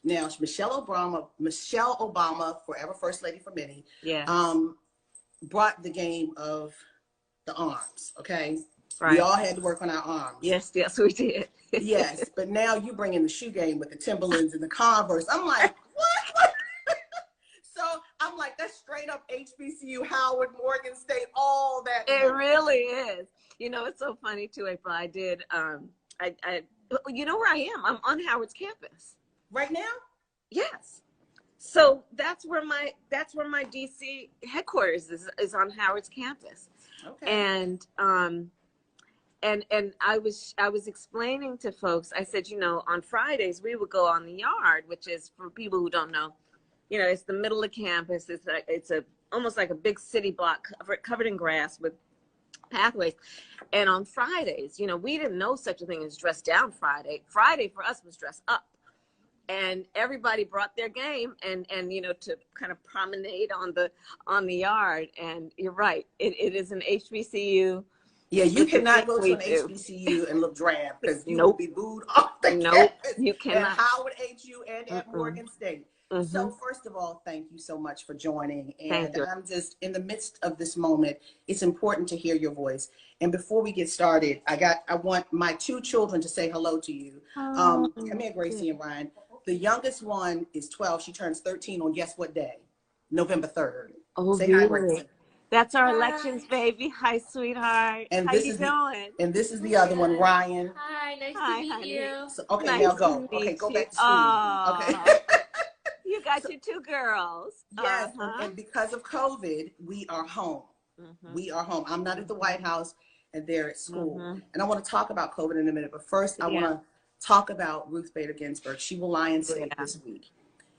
Now, Michelle Obama, forever First Lady for many, yeah, brought the game of the arms, okay? right. We all had to work on our arms. Yes, yes, we did. Yes, but now you bring in the shoe game with the Timberlands and the Converse. I'm like, what? So I'm like, that's straight up HBCU, Howard, Morgan State, all that. It really is. You know, it's so funny too, April. I did, you know where I am? I'm on Howard's campus. Right now? Yes. So that's where my DC headquarters is on Howard's campus. Okay. And I was explaining to folks, I said, you know, on Fridays we would go on the yard, which is, for people who don't know, you know, it's the middle of campus. It's almost like a big city block covered in grass with pathways. And on Fridays, you know, we didn't know such a thing as dress down Friday. Friday for us was dress up. And everybody brought their game and you know, to kind of promenade on the yard. And you're right, it is an HBCU. Yeah, you cannot go to an HBCU and look drab, because you will be booed off the campus. You cannot. At Howard HU and at Morgan State. So first of all, thank you so much for joining. And I'm just in the midst of this moment. It's important to hear your voice. And before we get started, I want my two children to say hello to you. Come here, Gracie and Ryan. The youngest one is 12. She turns 13 on guess what day? November 3rd. Oh, say really? hi, Gracie. That's our elections, baby. Hi, sweetheart. And how you doing? And this is the other one, Ryan. Hi, nice to meet you. So, okay, nice now go. Okay, go back to school. Okay. You got your two girls. Yes, and because of COVID, we are home. We are home. I'm not at the White House, and they're at school. And I want to talk about COVID in a minute, but first I want to talk about Ruth Bader Ginsburg. She will lie in state this week.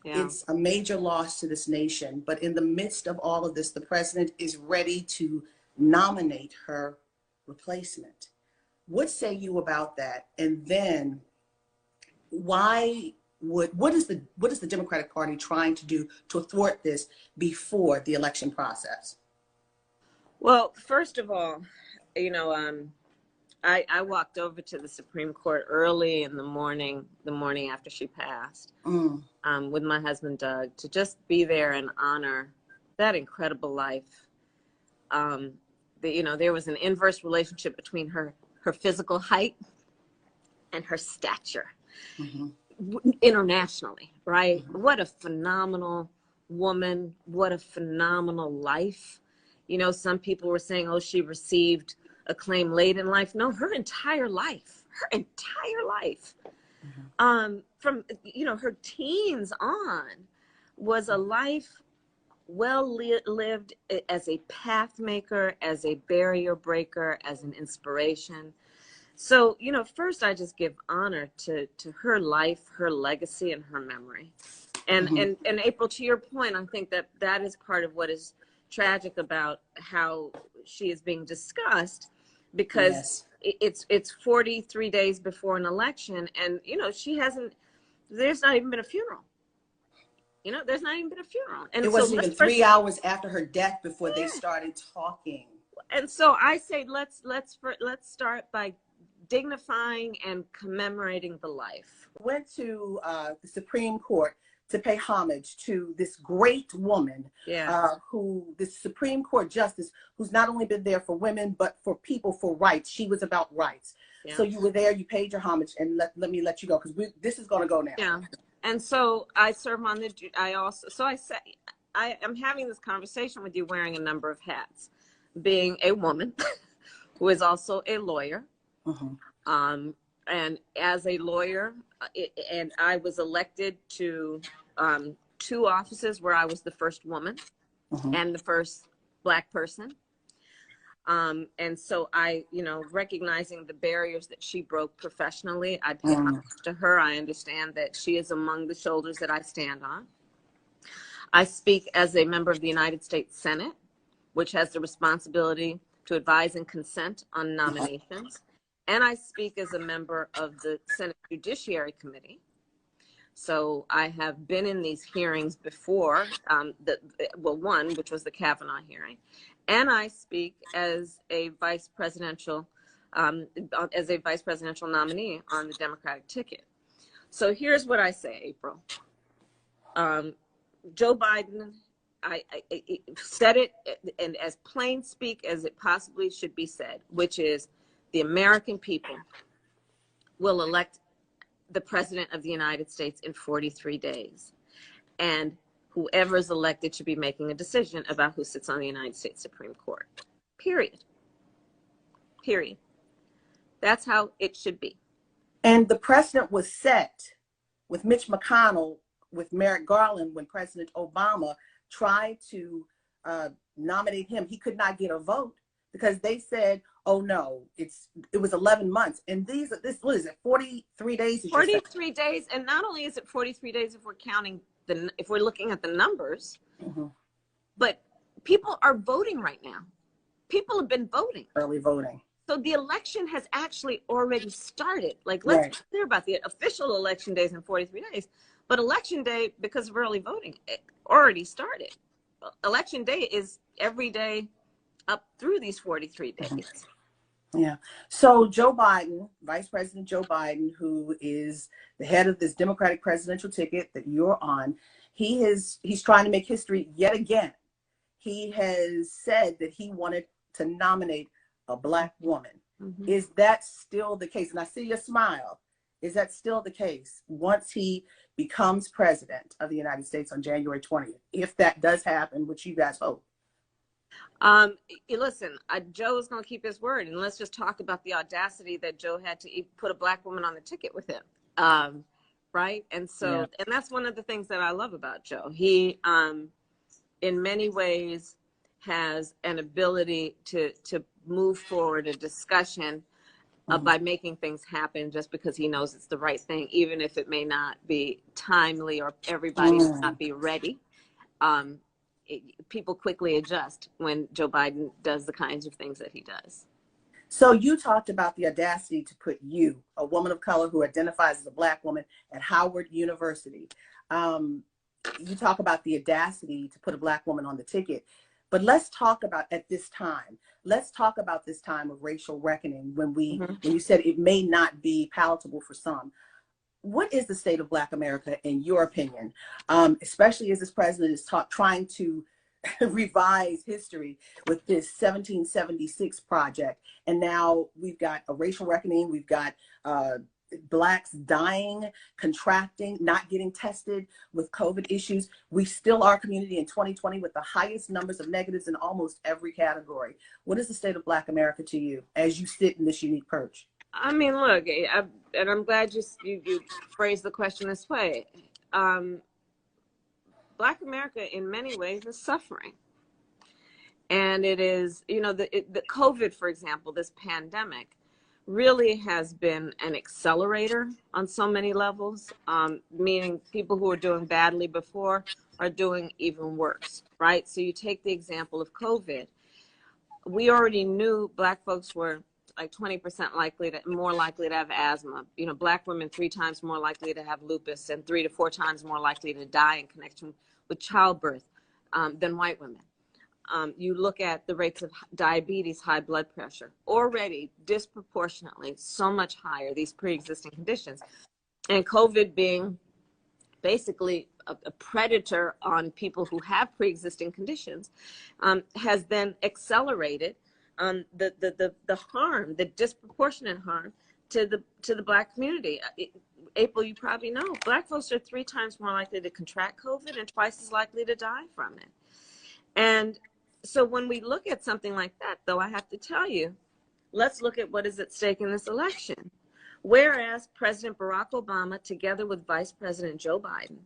It's a major loss to this nation, but in the midst of all of this, the president is ready to nominate her replacement. What say you about that? And then what is the Democratic Party trying to do to thwart this before the election process? Well, first of all, you know, I walked over to the Supreme Court early in the morning after she passed, with my husband, Doug, to just be there and honor that incredible life. You know, there was an inverse relationship between her physical height and her stature internationally, right? What a phenomenal woman. What a phenomenal life. You know, some people were saying, oh, she received acclaim late in life. No, her entire life, from, you know, her teens on was a life well lived as a path maker, as a barrier breaker, as an inspiration. So, you know, first I just give honor to her life, her legacy, and her memory. And April, to your point, I think that is part of what is tragic about how she is being discussed, because it's 43 days before an election, and you know, there's not even been a funeral. You know, there's not even been a funeral. And it wasn't even 3 hours after her death before they started talking. And so I say let's start by dignifying and commemorating the life. Went to the Supreme Court to pay homage to this great woman, this Supreme Court justice, who's not only been there for women, but for people, for rights. She was about rights. So you were there, you paid your homage, and let me let you go, because this is going to go now. Yeah. And so I serve on I am having this conversation with you wearing a number of hats, being a woman who is also a lawyer. And as a lawyer, and I was elected to 2 offices where I was the first woman and the first Black person. And so I, you know, recognizing the barriers that she broke professionally, I pay homage to her. I understand that she is among the shoulders that I stand on. I speak as a member of the United States Senate, which has the responsibility to advise and consent on nominations. And I speak as a member of the Senate Judiciary Committee. So I have been in these hearings before, one, which was the Kavanaugh hearing. And I speak as a vice presidential nominee on the Democratic ticket. So here's what I say, April. Joe Biden, I said it, and as plain speak as it possibly should be said, which is the American people will elect the president of the United States in 43 days. And whoever is elected should be making a decision about who sits on the United States Supreme Court. Period. Period. That's how it should be. And the precedent was set with Mitch McConnell, with Merrick Garland, when President Obama tried to nominate him. He could not get a vote because they said, oh no, it was 11 months. And what is it, 43 days? 43 days. And not only is it 43 days if we're counting if we're looking at the numbers, but people are voting right now. People have been voting. Early voting. So the election has actually already started. Like, let's be clear about the official election days in 43 days. But election day, because of early voting, it already started. Election day is every day up through these 43 days. Yeah. So Joe Biden, Vice President Joe Biden, who is the head of this Democratic presidential ticket that you're on, he's trying to make history yet again. He has said that he wanted to nominate a Black woman. Is that still the case? And I see your smile. Is that still the case once he becomes president of the United States on January 20th? If that does happen, which you guys hope. Listen, Joe is going to keep his word, and let's just talk about the audacity that Joe had to put a Black woman on the ticket with him. Right. And so, and that's one of the things that I love about Joe. He, in many ways, has an ability to move forward a discussion by making things happen just because he knows it's the right thing, even if it may not be timely or everybody may not be ready. People quickly adjust when Joe Biden does the kinds of things that he does. So you talked about the audacity to put you, a woman of color who identifies as a Black woman, at Howard University. You talk about the audacity to put a Black woman on the ticket. But let's talk about this time of racial reckoning when you said it may not be palatable for some. What is the state of Black America in your opinion, especially as this president is trying to revise history with this 1776 project? And now we've got a racial reckoning. We've got Blacks dying, contracting, not getting tested with COVID issues. We still are a community in 2020 with the highest numbers of negatives in almost every category. What is the state of Black America to you as you sit in this unique perch? I mean, look, and I'm glad you phrased the question this way. Black America in many ways is suffering. And it is, the COVID, for example, this pandemic, really has been an accelerator on so many levels, meaning people who were doing badly before are doing even worse, right? So you take the example of COVID. We already knew Black folks were like 20% more likely to have asthma. Black women 3 times more likely to have lupus and 3 to 4 times more likely to die in connection with childbirth than white women. You look at the rates of diabetes, high blood pressure, already disproportionately so much higher, these pre-existing conditions. And COVID being basically a predator on people who have pre-existing conditions has then accelerated the harm, the disproportionate harm to the Black community. April, you probably know, Black folks are 3 times more likely to contract COVID and twice as likely to die from it. And so when we look at something like that, though, I have to tell you, let's look at what is at stake in this election. Whereas President Barack Obama, together with Vice President Joe Biden,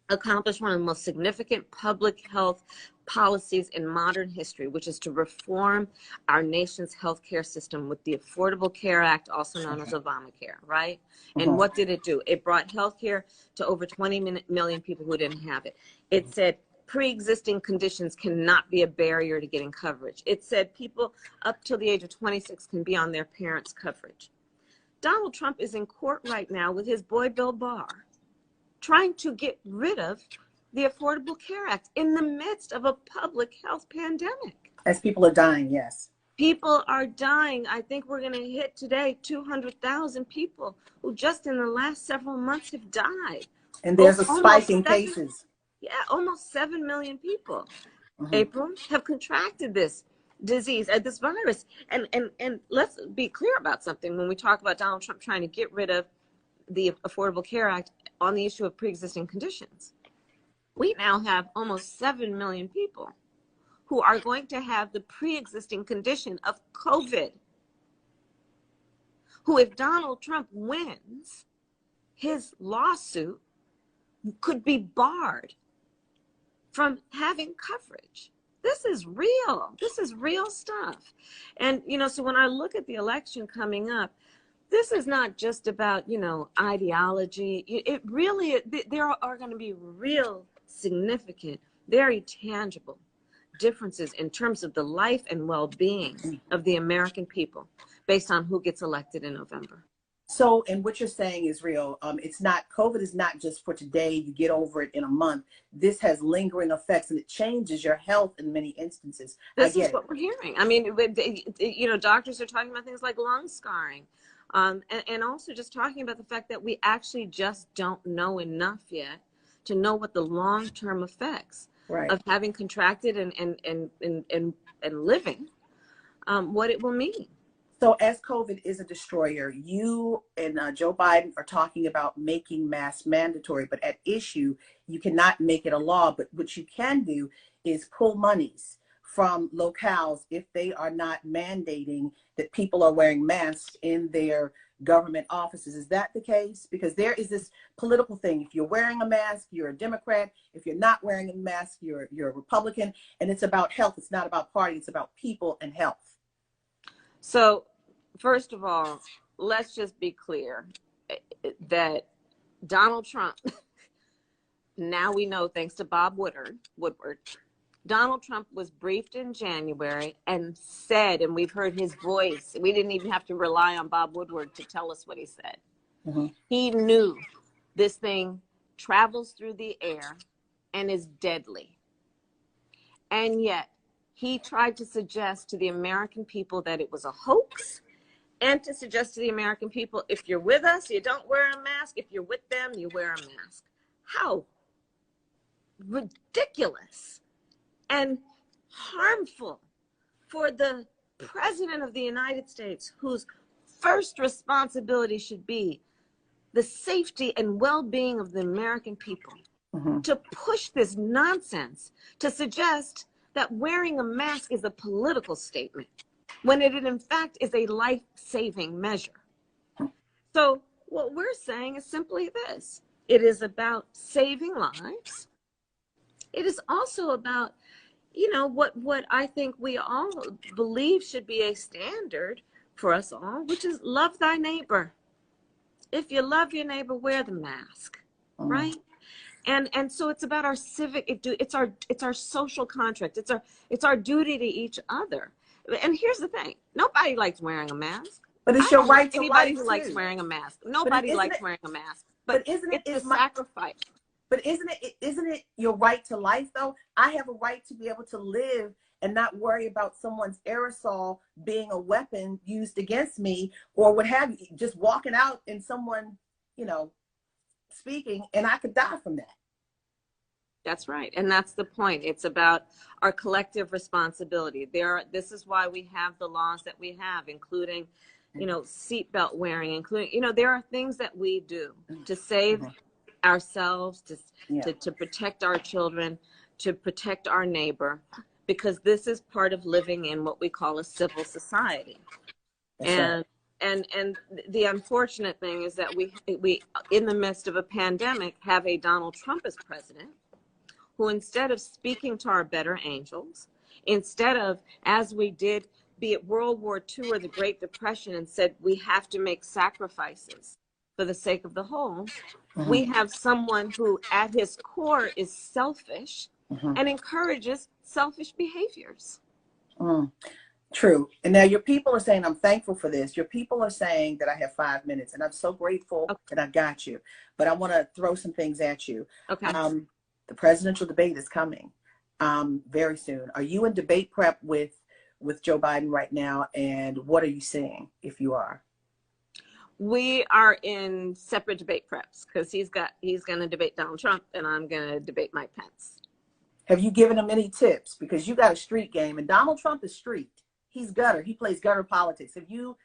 accomplished one of the most significant public health policies in modern history, which is to reform our nation's healthcare system with the Affordable Care Act, also known as Obamacare, right? And what did it do? It brought healthcare to over 20 million people who didn't have it. It said pre-existing conditions cannot be a barrier to getting coverage. It said people up till the age of 26 can be on their parents' coverage. Donald Trump is in court right now with his boy Bill Barr, trying to get rid of the Affordable Care Act in the midst of a public health pandemic. As people are dying, yes. People are dying. I think we're going to hit today 200,000 people who just in the last several months have died. And there's a spike almost in 7, cases. yeah, almost 7 million people, Mhm. April, have contracted this disease, this virus. And let's be clear about something when we talk about Donald Trump trying to get rid of the Affordable Care Act on the issue of pre-existing conditions. We now have almost 7 million people who are going to have the pre-existing condition of COVID, who, if Donald Trump wins, his lawsuit could be barred from having coverage. This is real. This is real stuff. And, you know, so when I look at the election coming up, this is not just about, you know, ideology. It really, there are going to be real significant, very tangible differences in terms of the life and well-being of the American people based on who gets elected in November. So, and what you're saying is real. It's not, COVID is not just for today, you get over it in a month. This has lingering effects and it changes your health in many instances. This is what we're hearing. I mean, you know, doctors are talking about things like lung scarring. And also just talking about the fact that we actually just don't know enough yet to know what the long-term effects of having contracted and living, what it will mean. So as COVID is a destroyer, you and Joe Biden are talking about making masks mandatory, but at issue, you cannot make it a law. But what you can do is pull monies from locales if they are not mandating that people are wearing masks in their government offices. Is that the case? Because there is this political thing. If you're wearing a mask, you're a Democrat. If you're not wearing a mask, you're a Republican. And it's about health. It's not about party. It's about people and health. So, first of all, let's just be clear that Donald Trump, now we know thanks to Bob Woodward, Donald Trump was briefed in January and said, and we've heard his voice, we didn't even have to rely on Bob Woodward to tell us what he said. Mm-hmm. He knew this thing travels through the air and is deadly. And yet, he tried to suggest to the American people that it was a hoax, and to suggest to the American people, if you're with us, you don't wear a mask. If you're with them, you wear a mask. How ridiculous and harmful for the President of the United States, whose first responsibility should be the safety and well-being of the American people, to push this nonsense, to suggest that wearing a mask is a political statement, when it in fact is a life-saving measure. So what we're saying is simply this. It is about saving lives. It is also about, you know, what I think we all believe should be a standard for us all, which is love thy neighbor. If you love your neighbor, wear the mask, right? And so it's about our civic, it's our social contract. It's our duty to each other. And here's the thing: nobody likes wearing a mask. But it's your right to anybody life who too. Likes wearing a mask. Nobody likes wearing a mask. But isn't it a sacrifice? But isn't it your right to life though? I have a right to be able to live and not worry about someone's aerosol being a weapon used against me or what have you. Just walking out and someone, you know, speaking, and I could die from that. That's right. And that's the point. It's about our collective responsibility. This is why we have the laws that we have, including, you know, seatbelt wearing, including, you know, there are things that we do to save ourselves, to protect our children, to protect our neighbor, because this is part of living in what we call a civil society. That's And the unfortunate thing is that we in the midst of a pandemic have a Donald Trump as president, who instead of speaking to our better angels, instead of, as we did, be it World War II or the Great Depression, and said we have to make sacrifices for the sake of the whole, we have someone who at his core is selfish and encourages selfish behaviors. True. And now your people are saying, I'm thankful for this. Your people are saying that I have 5 minutes, and I'm so grateful that I got you. But I want to throw some things at you. Okay. The presidential debate is coming very soon. Are you in debate prep with Joe Biden right now? And what are you seeing if you are? We are in separate debate preps because he's going to debate Donald Trump and I'm going to debate Mike Pence. Have you given him any tips? Because you got a street game, and Donald Trump is street. He's gutter. He plays gutter politics. Have you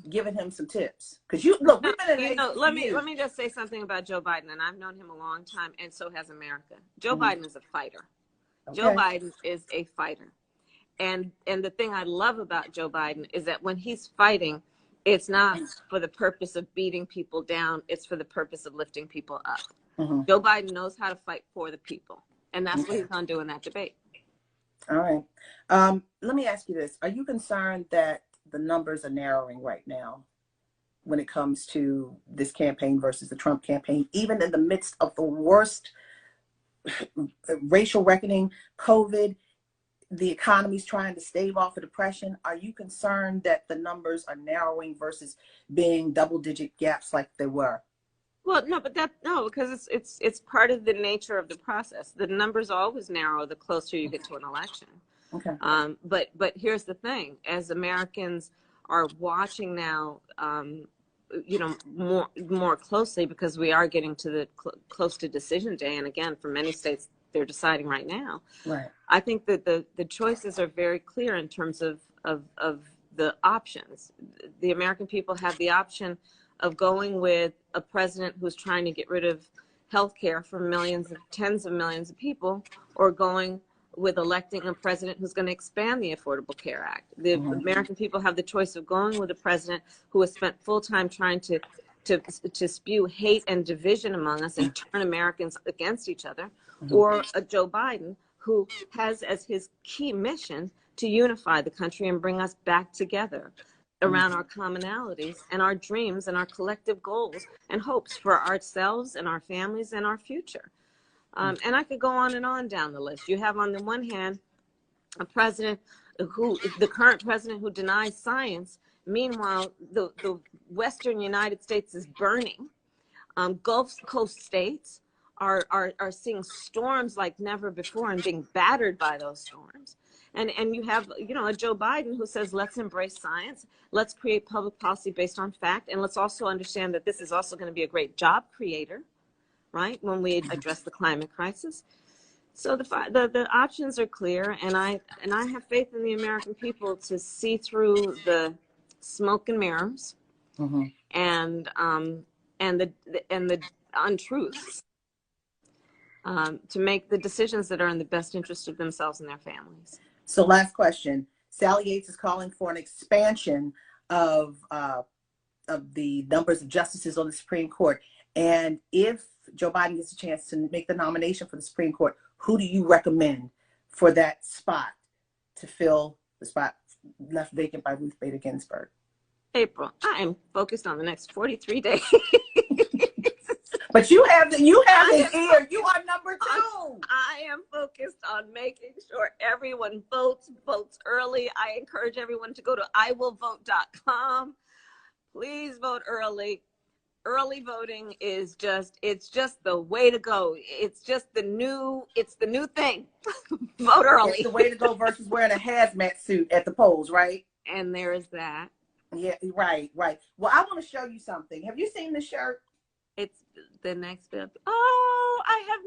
given him some tips? Because we've been in let me just say something about Joe Biden, and I've known him a long time, and so has America. Joe Biden is a fighter. Okay. Joe Biden is a fighter, and the thing I love about Joe Biden is that when he's fighting, it's not for the purpose of beating people down. It's for the purpose of lifting people up. Joe Biden knows how to fight for the people. And that's what he's going to do in that debate. All right. Let me ask you this. Are you concerned that the numbers are narrowing right now when it comes to this campaign versus the Trump campaign, even in the midst of the worst racial reckoning, COVID, the economy's trying to stave off a depression? Are you concerned that the numbers are narrowing versus being double-digit gaps like they were? Well, no, but because it's part of the nature of the process. The numbers always narrow the closer you get to an election. Okay. But here's the thing: as Americans are watching now, more closely, because we are getting to the close to decision day, and again, for many states, they're deciding right now. Right. I think that the choices are very clear in terms of the options. The American people have the option of going with a president who's trying to get rid of health care for tens of millions of people, or going with electing a president who's going to expand the Affordable Care Act. The American people have the choice of going with a president who has spent full time trying to spew hate and division among us and turn Americans against each other, or a Joe Biden who has as his key mission to unify the country and bring us back together around our commonalities and our dreams and our collective goals and hopes for ourselves and our families and our future. And I could go on down the list. You have on the one hand a president the current president who denies science. Meanwhile, the Western United States is burning. Gulf Coast states are seeing storms like never before and being battered by those storms. And you have, a Joe Biden who says, let's embrace science, let's create public policy based on fact, and let's also understand that this is also going to be a great job creator, right, when we address the climate crisis. So the options are clear, and I have faith in the American people to see through the smoke and mirrors and the untruths to make the decisions that are in the best interest of themselves and their families. So last question. Sally Yates is calling for an expansion of the numbers of justices on the Supreme Court. And if Joe Biden gets a chance to make the nomination for the Supreme Court, who do you recommend for that spot to fill the spot left vacant by Ruth Bader Ginsburg? April, I am focused on the next 43 days. But you have it here. You are number two. I am focused on making sure everyone votes early. I encourage everyone to go to iwillvote.com. Please vote early. Early voting is just the way to go. It's the new thing. Vote early. It's the way to go versus wearing a hazmat suit at the polls, right? And there is that. Yeah, right. Well, I want to show you something. Have you seen the shirt? It's the next bill. Oh, I have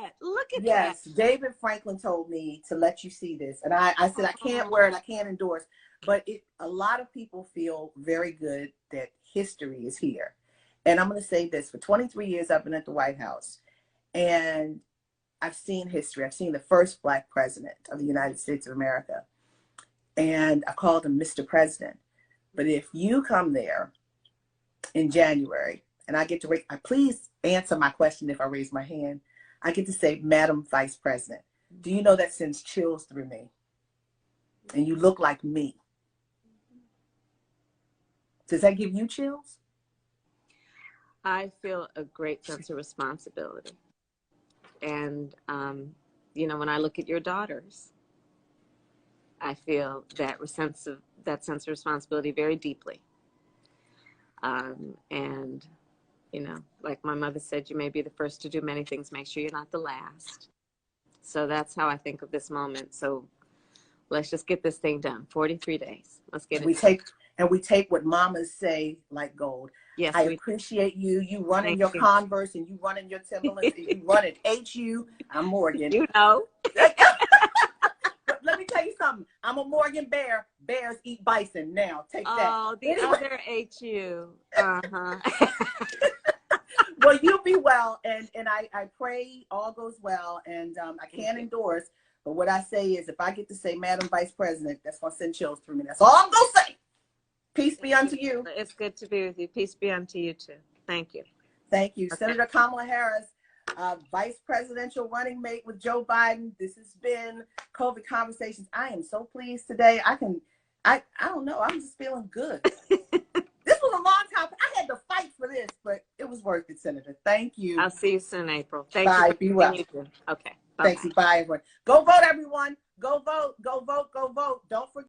not. Look at that. Yes, David Franklin told me to let you see this. And I said, I can't wear it. I can't endorse. But a lot of people feel very good that history is here. And I'm going to say this. For 23 years, I've been at the White House. And I've seen history. I've seen the first Black president of the United States of America. And I called him Mr. President. But if you come there in January, and I get to please answer my question if I raise my hand. I get to say, Madam Vice President. Do you know that sends chills through me? And you look like me. Does that give you chills? I feel a great sense of responsibility. And, when I look at your daughters, I feel that sense of responsibility very deeply. And like my mother said, you may be the first to do many things. Make sure you're not the last. So that's how I think of this moment. So let's just get this thing done. 43 days. Let's get it. We take what mamas say like gold. Yes, I appreciate you. You running your Converse and you running your Timberlands and you running HU. I'm Morgan. You know. But let me tell you something. I'm a Morgan Bear. Bears eat bison. Now, take that. Oh, the other HU. Uh-huh. Well, you be well, and I pray all goes well, and I can't endorse, but what I say is if I get to say Madam Vice President, that's going to send chills through me. That's all I'm going to say. Peace be unto you. It's good to be with you. Peace be unto you, too. Thank you. Thank you. Okay. Senator Kamala Harris, Vice Presidential running mate with Joe Biden. This has been COVID Conversations. I am so pleased today. I don't know. I'm just feeling good. This was a long time. I had to fight for this, but it was worth it, Senator. Thank you. I'll see you soon, April. Thank Bye. you. Be well. Okay. Thanks. Bye, everyone. Go vote, everyone. Go vote. Go vote. Go vote. Don't forget.